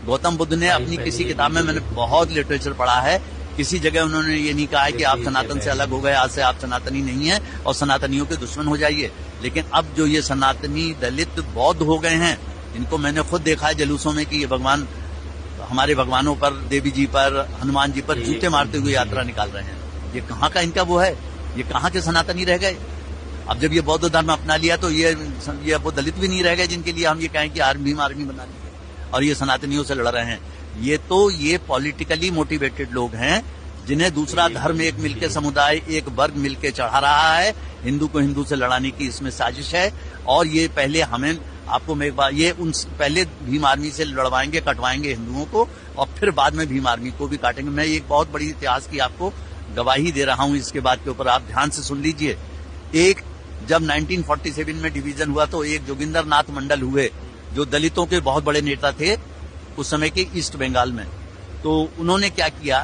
गौतम बुद्ध ने अपनी किसी किताब में, मैंने बहुत लिटरेचर पढ़ा है, किसी जगह उन्होंने ये नहीं कहा है कि आप सनातन से अलग हो गए, आज से आप सनातनी नहीं है और सनातनियों के दुश्मन हो जाइए। लेकिन अब जो ये सनातनी दलित बौद्ध हो गए हैं, इनको मैंने खुद देखा है जुलूसों में कि ये भगवान, हमारे भगवानों पर, देवी जी पर, हनुमान जी पर जूते मारते हुए यात्रा निकाल रहे हैं। ये कहाँ का इनका वो है, ये कहाँ के सनातनी रह गए। अब जब ये बौद्ध धर्म अपना लिया तो ये वो दलित भी नहीं रह गए जिनके लिए हम ये कहें कि भीम आर्मी बना ली और ये सनातनियों से लड़ रहे हैं। ये पॉलिटिकली मोटिवेटेड लोग हैं जिन्हें दूसरा धर्म, एक मिलके समुदाय, एक वर्ग मिलके चढ़ा रहा है। हिंदू को हिंदू से लड़ाने की इसमें साजिश है। और ये पहले हमें, आपको मैं एक बार, ये पहले भीम आर्मी से लड़वाएंगे, कटवाएंगे हिंदुओं को और फिर बाद में भीम आर्मी को भी काटेंगे। मैं एक बहुत बड़ी इतिहास की आपको गवाही दे रहा हूं इसके बात के ऊपर, आप ध्यान से सुन लीजिए। जब 1947 में डिवीजन हुआ तो एक जोगिंदर नाथ मंडल हुए जो दलितों के बहुत बड़े नेता थे उस समय के ईस्ट बंगाल में। तो उन्होंने क्या किया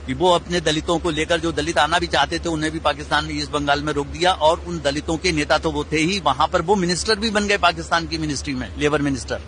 कि वो अपने दलितों को लेकर, जो दलित आना भी चाहते थे उन्हें भी पाकिस्तान में, ईस्ट बंगाल में रोक दिया। और उन दलितों के नेता तो वो थे ही, वहां पर वो मिनिस्टर भी बन गए पाकिस्तान की मिनिस्ट्री में, लेबर मिनिस्टर।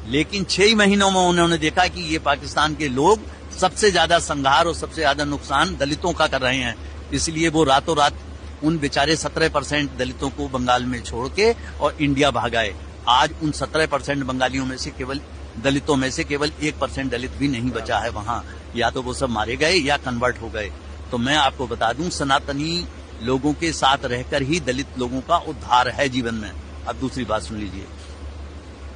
लेकिन 6 महीनों में उन्होंने देखा कि ये पाकिस्तान के लोग सबसे ज्यादा संघार और सबसे ज्यादा नुकसान दलितों का कर रहे हैं। इसलिए वो रातों रात उन बेचारे 17% दलितों को बंगाल में छोड़ के और इंडिया भागाए। आज उन 17% बंगालियों में से केवल, दलितों में से केवल 1% दलित भी नहीं बचा है वहां। या तो वो सब मारे गए या कन्वर्ट हो गए। तो मैं आपको बता दूं, सनातनी लोगों के साथ रहकर ही दलित लोगों का उद्धार है जीवन में। अब दूसरी बात सुन लीजिए।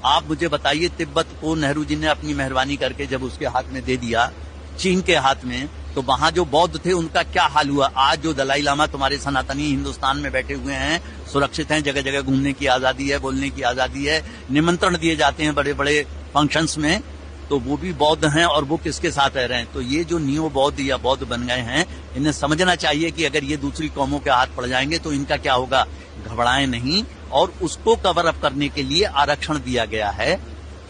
आप मुझे बताइए, तिब्बत को नेहरू जी ने अपनी मेहरबानी करके जब उसके हाथ में दे दिया, चीन के हाथ में, तो वहां जो बौद्ध थे उनका क्या हाल हुआ। आज जो दलाई लामा तुम्हारे सनातनी हिंदुस्तान में बैठे हुए हैं, सुरक्षित हैं, जगह जगह घूमने की आजादी है, बोलने की आजादी है, निमंत्रण दिए जाते हैं बड़े बड़े फंक्शंस में, तो वो भी बौद्ध हैं और वो किसके साथ रह रहे हैं। तो ये जो नियो बौद्ध या बौद्ध बन गए हैं, इन्हें समझना चाहिए कि अगर ये दूसरी कौमों के हाथ पड़ जाएंगे तो इनका क्या होगा। घबराएं नहीं। और उसको कवर अप करने के लिए आरक्षण दिया गया है।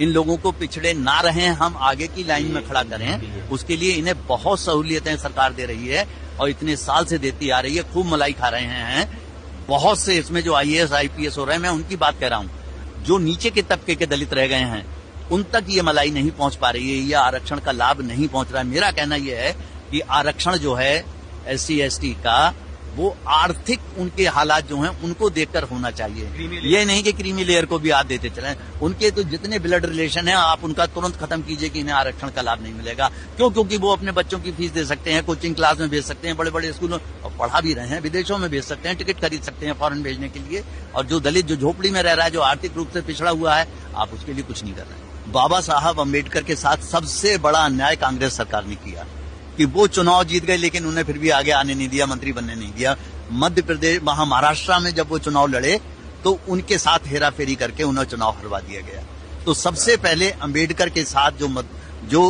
इन लोगों को पिछड़े ना रहें, हम आगे की लाइन में खड़ा करें, उसके लिए इन्हें बहुत सहूलियतें सरकार दे रही है और इतने साल से देती आ रही है। खूब मलाई खा रहे हैं बहुत से। इसमें जो IAS IPS हो रहे हैं, मैं उनकी बात कर रहा हूं। जो नीचे के तबके के दलित रह गए हैं उन तक ये मलाई नहीं पहुंच पा रही है, या आरक्षण का लाभ नहीं पहुंच रहा है। मेरा कहना यह है कि आरक्षण जो है SC ST का, वो आर्थिक उनके हालात जो हैं उनको देखकर होना चाहिए। ये नहीं कि क्रीमी लेयर को भी आप देते चलें। उनके तो जितने ब्लड रिलेशन है आप उनका तुरंत खत्म कीजिए कि इन्हें आरक्षण का लाभ नहीं मिलेगा। क्यों? क्योंकि वो अपने बच्चों की फीस दे सकते हैं, कोचिंग क्लास में भेज सकते हैं, बड़े बड़े स्कूलों और पढ़ा भी रहे हैं, विदेशों में भेज सकते हैं, टिकट खरीद सकते हैं फॉरेन भेजने के लिए। और जो दलित जो झोपड़ी में रह रहा है, जो आर्थिक रूप से पिछड़ा हुआ है, आप उसके लिए कुछ नहीं कर रहे हैं। बाबा साहब अम्बेडकर के साथ सबसे बड़ा अन्याय कांग्रेस सरकार ने किया कि वो चुनाव जीत गए लेकिन उन्हें फिर भी आगे आने नहीं दिया, मंत्री बनने नहीं दिया। मध्य प्रदेश, वहां महाराष्ट्र में जब वो चुनाव लड़े तो उनके साथ हेरा फेरी करके उन्हें चुनाव हरवा दिया गया। तो सबसे पहले अम्बेडकर के साथ जो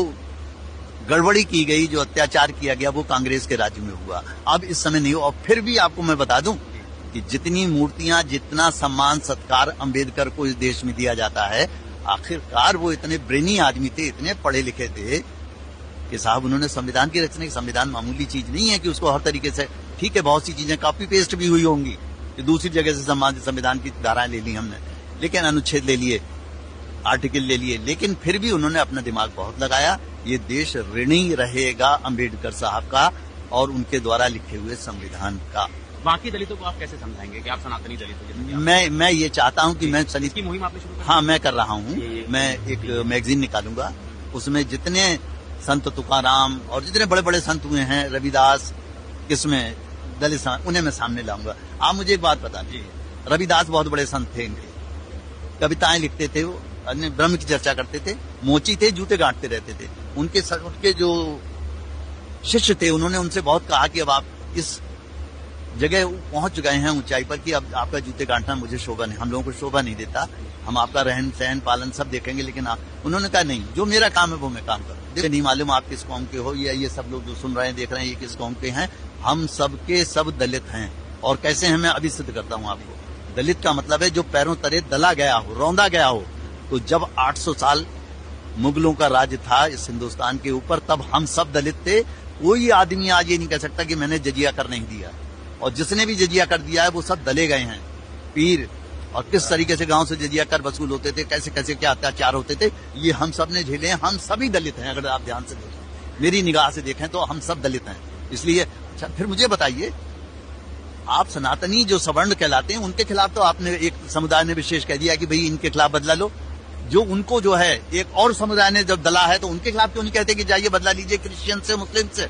गड़बड़ी की गई, जो अत्याचार किया गया, वो कांग्रेस के राज्य में हुआ। अब इस समय नहीं हो। और फिर भी आपको मैं बता दूं कि जितनी मूर्तियां, जितना सम्मान सत्कार अम्बेडकर को इस देश में दिया जाता है, आखिरकार वो इतने ब्रेनी आदमी थे, इतने पढ़े लिखे थे कि साहब उन्होंने संविधान की रचना की। संविधान मामूली चीज नहीं है कि उसको हर तरीके से, ठीक है बहुत सी चीजें कॉपी पेस्ट भी हुई होंगी कि दूसरी जगह से संविधान की धाराएं ले ली हमने, लेकिन अनुच्छेद ले लिए, आर्टिकल ले लिए, लेकिन फिर भी उन्होंने अपना दिमाग बहुत लगाया। ये देश ऋणी रहेगा अम्बेडकर साहब का और उनके द्वारा लिखे हुए संविधान का। बाकी दलितों को आप कैसे समझाएंगे कि आप सनातनी दलित हो? मैं ये चाहता हूं कि मैं इसकी मुहिम आपने शुरू कर? हाँ, मैं कर रहा हूं। मैं एक मैगजीन निकालूंगा, उसमें जितने संत तुकाराम और जितने बड़े बड़े संत हुए हैं, रविदास, किसमें दलित, उन्हें मैं सामने लाऊंगा। आप मुझे एक बात बता दीजिए, रविदास बहुत बड़े संत थे, इनके कविताएं लिखते थे, वो ब्रह्म की चर्चा करते थे, मोची थे, जूते गांठते रहते थे। उनके जो शिष्य थे उन्होंने उनसे बहुत कहा कि अब आप इस जगह पहुंच गए हैं ऊंचाई पर कि अब आपका जूते गांठना मुझे शोभा नहीं, हम लोगों को शोभा नहीं देता, हम आपका रहन सहन पालन सब देखेंगे, लेकिन उन्होंने कहा नहीं, जो मेरा काम है वो मैं काम करूं। देखिए, नहीं मालूम आप किस कौम के हो, या ये सब लोग जो सुन रहे हैं, देख रहे हैं, ये किस कौम के हैं। हम सबके सब दलित हैं। और कैसे हैं मैं अभी सिद्ध करता हूं आपको। दलित का मतलब है जो पैरों तले दला गया हो, रौंदा गया हो। तो जब 800 साल मुगलों का राज था इस हिंदुस्तान के ऊपर, तब हम सब दलित थे। कोई आदमी आज ये नहीं कह सकता कि मैंने जजिया कर नहीं दिया, और जिसने भी जजिया कर दिया है वो सब दले गए हैं। पीर और किस तरीके से गांव से जजिया कर वसूल होते थे, कैसे कैसे क्या अत्याचार होते थे, ये हम सब ने झेले हैं। हम सभी दलित हैं, अगर आप ध्यान से देखें, मेरी निगाह से देखें तो हम सब दलित हैं। इसलिए अच्छा, फिर मुझे बताइए, आप सनातनी जो सवर्ण कहलाते हैं उनके खिलाफ तो आपने एक समुदाय ने विशेष कह दिया कि भाई इनके खिलाफ बदला लो। जो उनको जो है एक और समुदाय ने जब दला है तो उनके खिलाफ क्यों नहीं कहते कि जाइए बदला लीजिए क्रिश्चियन से, मुस्लिम से?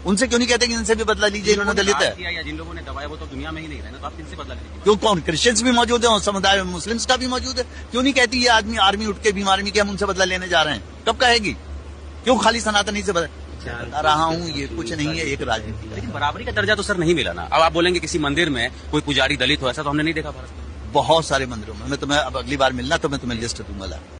उनसे क्यों नहीं कहते कि इनसे भी बदला लीजिए, इन्होंने दलित है? या जिन लोगों ने दबाया वो तो दुनिया में ही नहीं रहे ना, तो आप किनसे बदला लीजिए? क्यों, कौन क्रिश्चियंस भी मौजूद है और समुदाय मुस्लिम्स का भी मौजूद है? क्यों नहीं कहती ये आदमी आर्मी उठ के बीमार आर्मी के हम उनसे बदला लेने जा रहे हैं? कब कहेगी? क्यों खाली सनातनी से बता रहा हूँ, ये कुछ नहीं है, एक राजनीति है। लेकिन बराबरी का दर्जा तो सर नहीं मिला ना। अब आप बोलेंगे किसी मंदिर में कोई पुजारी दलित हो, ऐसा तो हमने नहीं देखा भारत में। बहुत सारे मंदिरों में। मैं तुम्हें अब अगली बार मिलना तो मैं तुम्हें लिस्ट दूंगा।